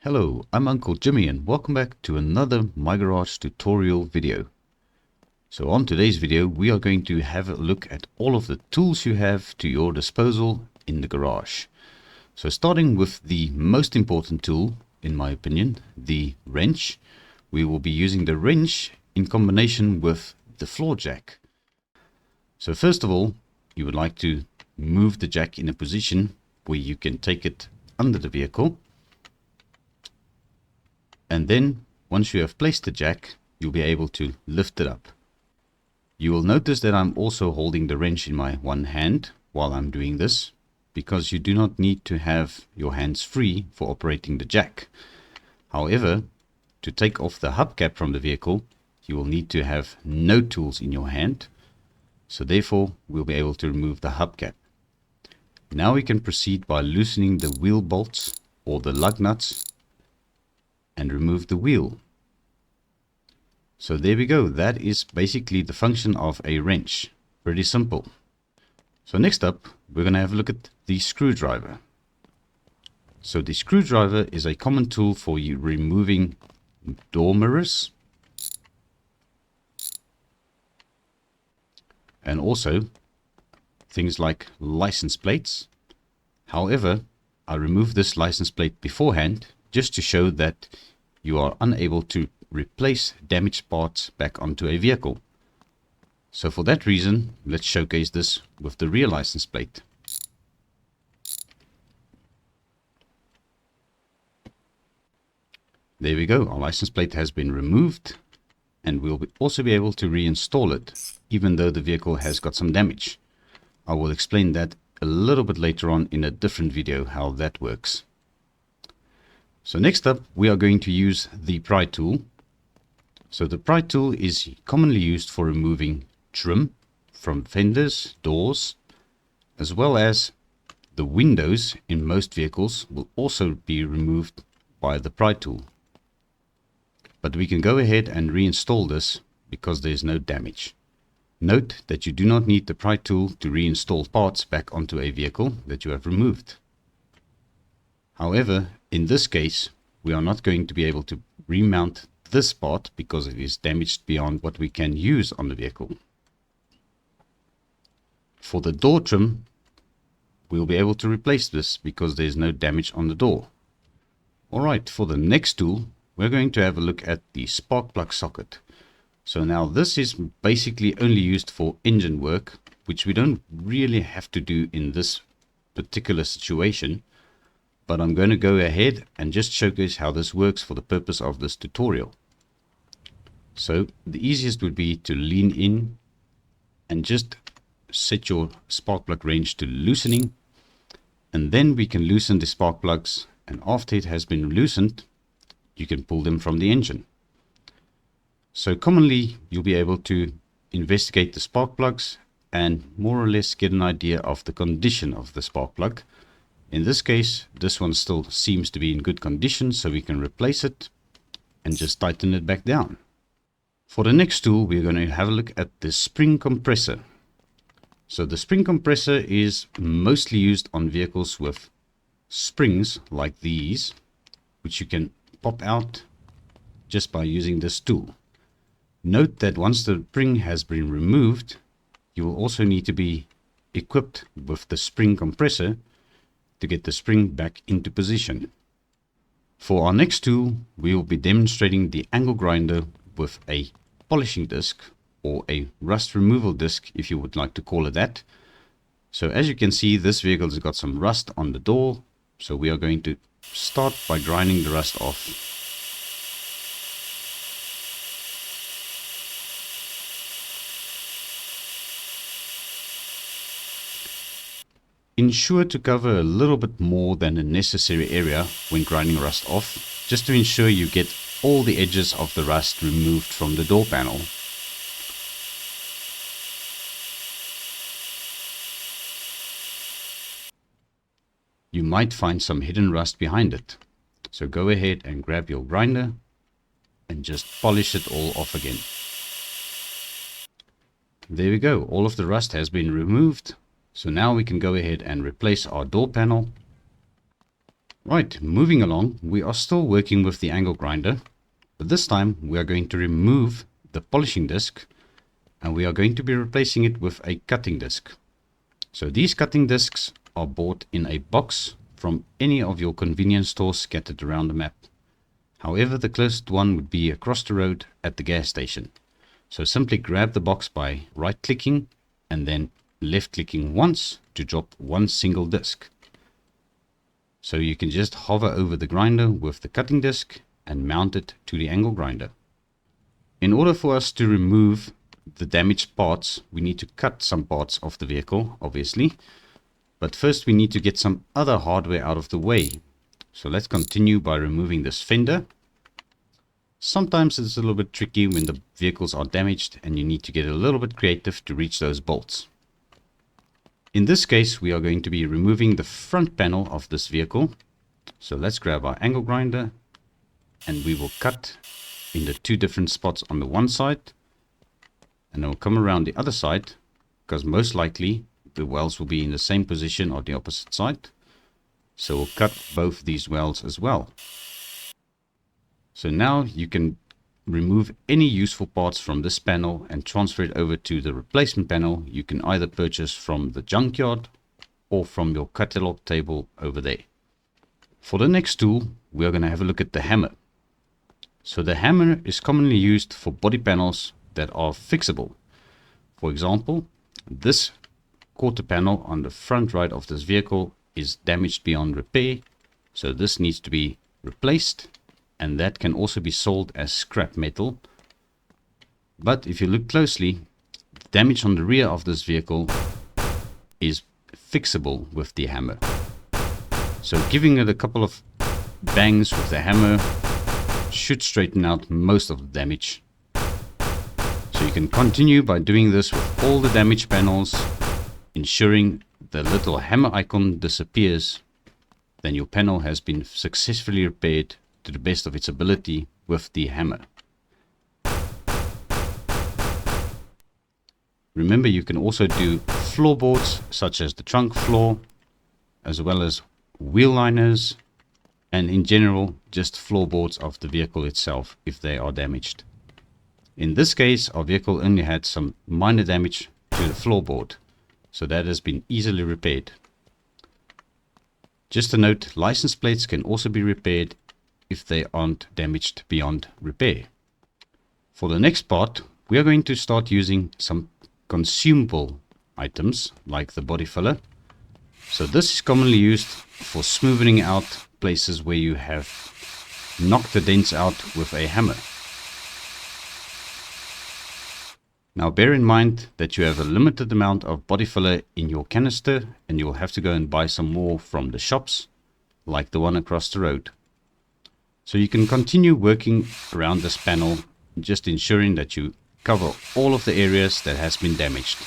Hello, I'm Uncle Jimmy and welcome back to another mygarage tutorial video. So on today's video we are going to have a look at all of the tools you have to your disposal in the garage. So starting with the most important tool, in my opinion, the wrench. We will be using the wrench in combination with the floor jack. So first of all, you would like to move the jack in a position where you can take it under the vehicle. And then once you have placed the jack, you'll be able to lift it up. You will notice that I'm also holding the wrench in my one hand while I'm doing this, because you do not need to have your hands free for operating the jack. However, to take off the hubcap from the vehicle, you will need to have no tools in your hand. So therefore, we'll be able to remove the hubcap. Now we can proceed by loosening the wheel bolts or the lug nuts and remove the wheel. So there we go. That is basically the function of a wrench. Pretty simple. So next up, we're going to have a look at the screwdriver. So the screwdriver is a common tool for you removing door mirrors and also things like license plates. However, I removed this license plate beforehand just to show that you are unable to replace damaged parts back onto a vehicle. So for that reason, let's showcase this with the rear license plate. There we go, our license plate has been removed, and we'll also be able to reinstall it, even though the vehicle has got some damage. I will explain that a little bit later on in a different video, how that works. So next up, we are going to use the pry tool. So the pry tool is commonly used for removing trim from fenders, doors, as well as the windows in most vehicles will also be removed by the pry tool. But we can go ahead and reinstall this because there is no damage. Note that you do not need the pry tool to reinstall parts back onto a vehicle that you have removed. However, in this case, we are not going to be able to remount this part because it is damaged beyond what we can use on the vehicle. For the door trim, we'll be able to replace this because there is no damage on the door. Alright, for the next tool, we're going to have a look at the spark plug socket. So now this is basically only used for engine work, which we don't really have to do in this particular situation. But I'm going to go ahead and just showcase how this works for the purpose of this tutorial. So the easiest would be to lean in and just set your spark plug range to loosening, and then we can loosen the spark plugs, and after it has been loosened, you can pull them from the engine. So commonly you'll be able to investigate the spark plugs and more or less get an idea of the condition of the spark plug. In this case, this one still seems to be in good condition, so we can replace it and just tighten it back down. For the next tool, we're going to have a look at the spring compressor. So the spring compressor is mostly used on vehicles with springs like these, which you can pop out just by using this tool. Note that once the spring has been removed, you will also need to be equipped with the spring compressor to get the spring back into position. For our next tool, we will be demonstrating the angle grinder with a polishing disc, or a rust removal disc if you would like to call it that. So as you can see, this vehicle has got some rust on the door, so we are going to start by grinding the rust off. Ensure to cover a little bit more than the necessary area when grinding rust off, just to ensure you get all the edges of the rust removed from the door panel. You might find some hidden rust behind it, so go ahead and grab your grinder and just polish it all off again. There we go, all of the rust has been removed. So now we can go ahead and replace our door panel Right, moving along, we are still working with the angle grinder, but this time we are going to remove the polishing disc and we are going to be replacing it with a cutting disc. So these cutting discs are bought in a box from any of your convenience stores scattered around the map. However, the closest one would be across the road at the gas station. So simply grab the box by right clicking and then left clicking once to drop one single disc. So you can just hover over the grinder with the cutting disc and mount it to the angle grinder. In order for us to remove the damaged parts, we need to cut some parts of the vehicle, obviously. But first we need to get some other hardware out of the way. So let's continue by removing this fender. Sometimes it's a little bit tricky when the vehicles are damaged and you need to get a little bit creative to reach those bolts. In this case, we are going to be removing the front panel of this vehicle. So let's grab our angle grinder and we will cut in the two different spots on the one side. And then we'll come around the other side because most likely the welds will be in the same position on the opposite side. So we'll cut both these welds as well. So now you can remove any useful parts from this panel and transfer it over to the replacement panel. You can either purchase from the junkyard or from your catalog table over there. For the next tool, we are going to have a look at the hammer. So the hammer is commonly used for body panels that are fixable. For example, this quarter panel on the front right of this vehicle is damaged beyond repair, so this needs to be replaced, and that can also be sold as scrap metal. But if you look closely, the damage on the rear of this vehicle is fixable with the hammer. So giving it a couple of bangs with the hammer should straighten out most of the damage. So you can continue by doing this with all the damaged panels, ensuring the little hammer icon disappears. Then your panel has been successfully repaired to the best of its ability with the hammer. Remember, you can also do floorboards such as the trunk floor, as well as wheel liners, and in general just floorboards of the vehicle itself if they are damaged. In this case, our vehicle only had some minor damage to the floorboard, so that has been easily repaired. Just a note, license plates can also be repaired if they aren't damaged beyond repair. For the next part, we are going to start using some consumable items like the body filler. So this is commonly used for smoothing out places where you have knocked the dents out with a hammer. Now bear in mind that you have a limited amount of body filler in your canister and you'll have to go and buy some more from the shops like the one across the road. So you can continue working around this panel, just ensuring that you cover all of the areas that has been damaged.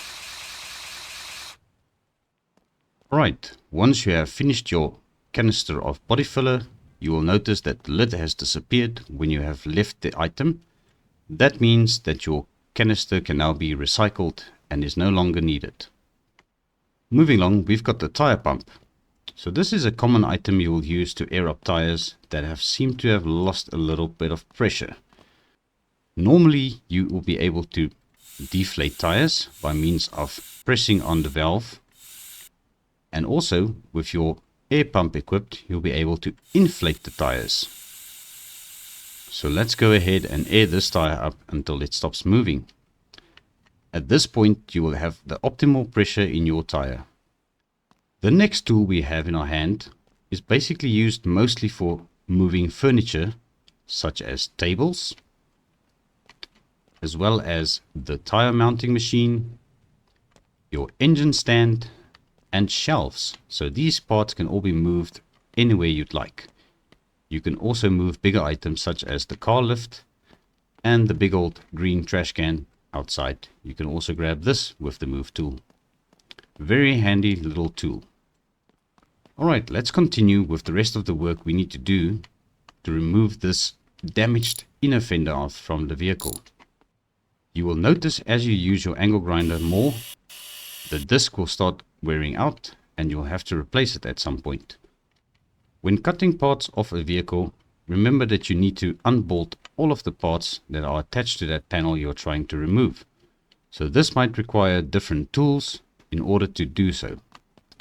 Right, once you have finished your canister of body filler, you will notice that the lid has disappeared when you have left the item. That means that your canister can now be recycled and is no longer needed. Moving along, we've got the tire pump. So this is a common item you will use to air up tires that have seemed to have lost a little bit of pressure. Normally you will be able to deflate tires by means of pressing on the valve, and also with your air pump equipped you'll be able to inflate the tires. So let's go ahead and air this tire up until it stops moving. At this point you will have the optimal pressure in your tire. The next tool we have in our hand is basically used mostly for moving furniture such as tables, as well as the tire mounting machine, your engine stand, and shelves. So these parts can all be moved anywhere you'd like. You can also move bigger items such as the car lift and the big old green trash can outside. You can also grab this with the move tool. Very handy little tool. Alright, let's continue with the rest of the work we need to do to remove this damaged inner fender out from the vehicle. You will notice as you use your angle grinder more, the disc will start wearing out and you'll have to replace it at some point. When cutting parts off a vehicle, remember that you need to unbolt all of the parts that are attached to that panel you're trying to remove. So this might require different tools in order to do so.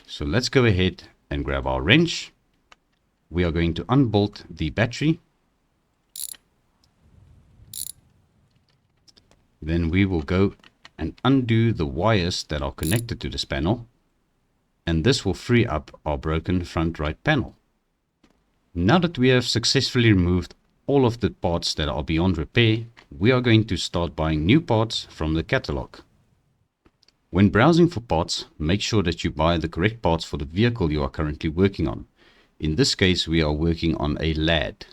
So let's go ahead and grab our wrench. We are going to unbolt the battery. Then we will go and undo the wires that are connected to this panel. And this will free up our broken front right panel. Now that we have successfully removed all of the parts that are beyond repair, we are going to start buying new parts from the catalog. When browsing for parts, make sure that you buy the correct parts for the vehicle you are currently working on. In this case, we are working on a lad.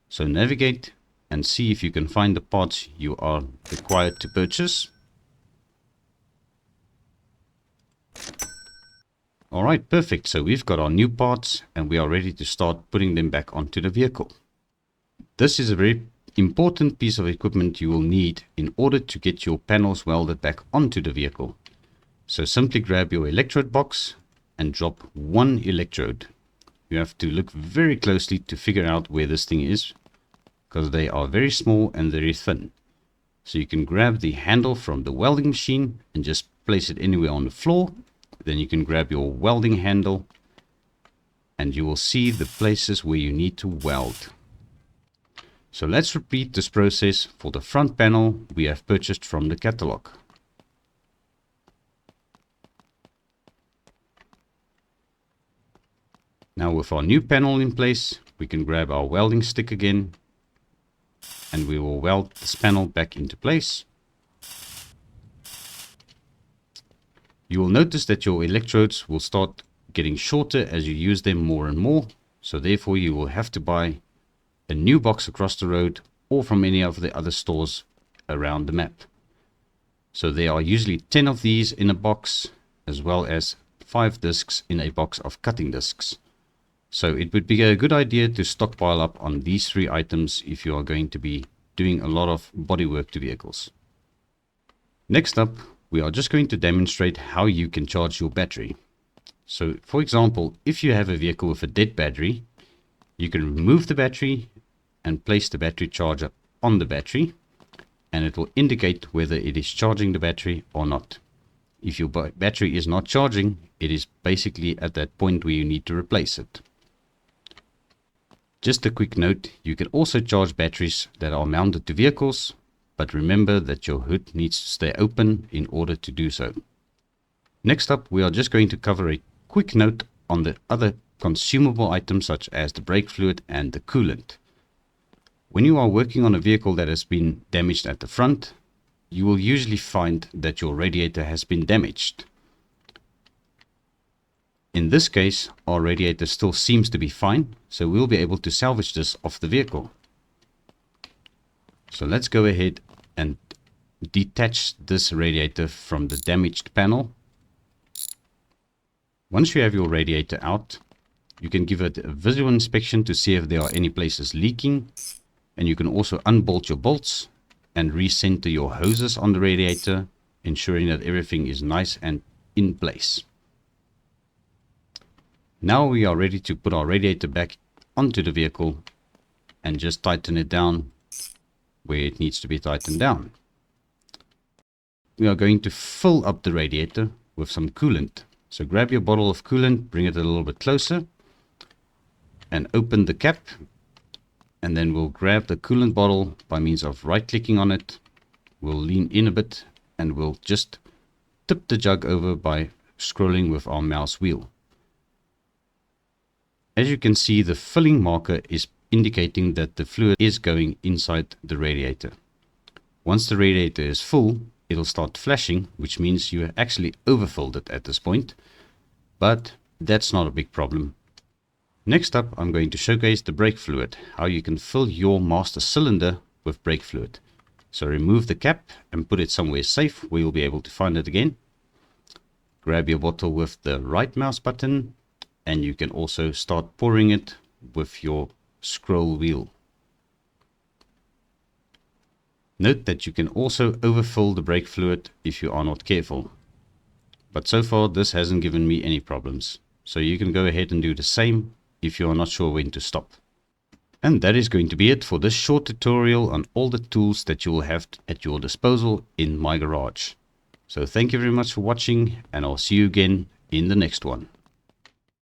So navigate and see if you can find the parts you are required to purchase. Alright, perfect. So we've got our new parts and we are ready to start putting them back onto the vehicle. This is a very important piece of equipment you will need in order to get your panels welded back onto the vehicle. So simply grab your electrode box and drop one electrode. You have to look very closely to figure out where this thing is, because they are very small and very thin. So you can grab the handle from the welding machine and just place it anywhere on the floor. Then you can grab your welding handle and you will see the places where you need to weld. So let's repeat this process for the front panel we have purchased from the catalog. Now with our new panel in place, we can grab our welding stick again and we will weld this panel back into place. You will notice that your electrodes will start getting shorter as you use them more and more. So therefore you will have to buy a new box across the road or from any of the other stores around the map. So there are usually 10 of these in a box, as well as 5 discs in a box of cutting discs. So it would be a good idea to stockpile up on these 3 items if you are going to be doing a lot of bodywork to vehicles. Next up, we are just going to demonstrate how you can charge your battery. So for example, if you have a vehicle with a dead battery, you can remove the battery and place the battery charger on the battery, and it will indicate whether it is charging the battery or not. If your battery is not charging, it is basically at that point where you need to replace it. Just a quick note, you can also charge batteries that are mounted to vehicles, but remember that your hood needs to stay open in order to do so. Next up, we are just going to cover a quick note on the other consumable items such as the brake fluid and the coolant. When you are working on a vehicle that has been damaged at the front, you will usually find that your radiator has been damaged. In this case, our radiator still seems to be fine, so we'll be able to salvage this off the vehicle. So let's go ahead and detach this radiator from the damaged panel. Once you have your radiator out, you can give it a visual inspection to see if there are any places leaking, and you can also unbolt your bolts and recenter your hoses on the radiator, ensuring that everything is nice and in place. Now we are ready to put our radiator back onto the vehicle and just tighten it down where it needs to be tightened down. We are going to fill up the radiator with some coolant. So grab your bottle of coolant, bring it a little bit closer, and open the cap. And then we'll grab the coolant bottle by means of right-clicking on it. We'll lean in a bit and we'll just tip the jug over by scrolling with our mouse wheel. As you can see, the filling marker is indicating that the fluid is going inside the radiator. Once the radiator is full, it'll start flashing, which means you actually overfilled it at this point, but that's not a big problem. Next up, I'm going to showcase the brake fluid, how you can fill your master cylinder with brake fluid. So remove the cap and put it somewhere safe where you'll be able to find it again. Grab your bottle with the right mouse button, and you can also start pouring it with your scroll wheel. Note that you can also overfill the brake fluid if you are not careful. But so far this hasn't given me any problems. So you can go ahead and do the same if you are not sure when to stop. And that is going to be it for this short tutorial on all the tools that you will have at your disposal in mygarage. So thank you very much for watching, and I'll see you again in the next one.